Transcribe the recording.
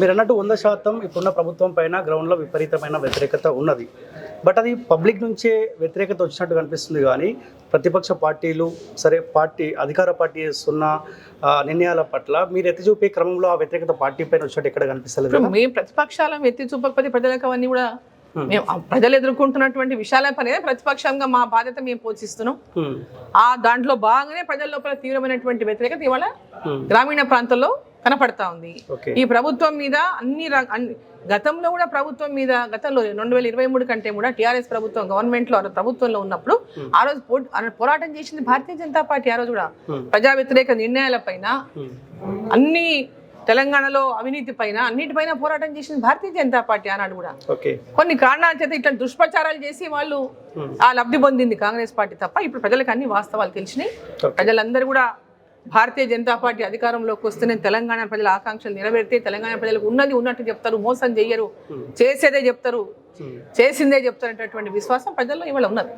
మీరు అన్నట్టు 100% ఇప్పుడున్న ప్రభుత్వం పైన గ్రౌండ్లో విపరీతమైన వ్యతిరేకత ఉన్నది. బట్ అది పబ్లిక్ నుంచే వ్యతిరేకత వచ్చినట్టు కనిపిస్తుంది. కానీ ప్రతిపక్ష పార్టీలు సరే అధికార పార్టీ చేస్తున్న నిర్ణయాల పట్ల మీరు ఎత్తి చూపే క్రమంలో ఆ వ్యతిరేకత పార్టీ పైన వచ్చినట్టు ఎక్కడ కనిపిస్తలేదు. మేము ప్రతిపక్షాలను ఎత్తి చూపకపోతే ప్రజలకు అవన్నీ కూడా మేము ప్రజలు ఎదుర్కొంటున్నటువంటి విషయాల పనే ప్రతిపక్షంగా మా బాధ్యత మేము పోషిస్తున్నాం. ఆ దాంట్లో భాగంగానే ప్రజల లోపల తీవ్రమైనటువంటి వ్యతిరేకత ఇవాళ గ్రామీణ ప్రాంతాల్లో కనపడతా ఉంది. ఈ ప్రభుత్వం మీద గతంలో కూడా ప్రభుత్వం మీద గతంలో 2023 కంటే కూడా టీఆర్ఎస్ ప్రభుత్వం గవర్నమెంట్ లో ప్రభుత్వంలో ఉన్నప్పుడు ఆ రోజు పోరాటం చేసింది భారతీయ జనతా పార్టీ. ఆ రోజు కూడా ప్రజా వ్యతిరేక నిర్ణయాల పైన అన్ని తెలంగాణలో అవినీతి పైన అన్నిటిపైన పోరాటం చేసింది భారతీయ జనతా పార్టీ. ఆనాడు కూడా కొన్ని కారణాల చేత ఇట్లా దుష్ప్రచారాలు చేసి వాళ్ళు ఆ లబ్ధి పొందింది కాంగ్రెస్ పార్టీ తప్ప. ఇప్పుడు ప్రజలకు అన్ని వాస్తవాలు తెలిసినాయి. ప్రజలందరూ కూడా భారతీయ జనతా పార్టీ అధికారంలోకి వస్తేనే తెలంగాణ ప్రజల ఆకాంక్షలు నెరవేరితే తెలంగాణ ప్రజలకు ఉన్నది ఉన్నట్టు చెప్తారు, మోసం చెయ్యరు, చేసేదే చెప్తారు, చేసిందే చెప్తారు అనేటటువంటి విశ్వాసం ప్రజల్లో ఇవాళ ఉన్నది.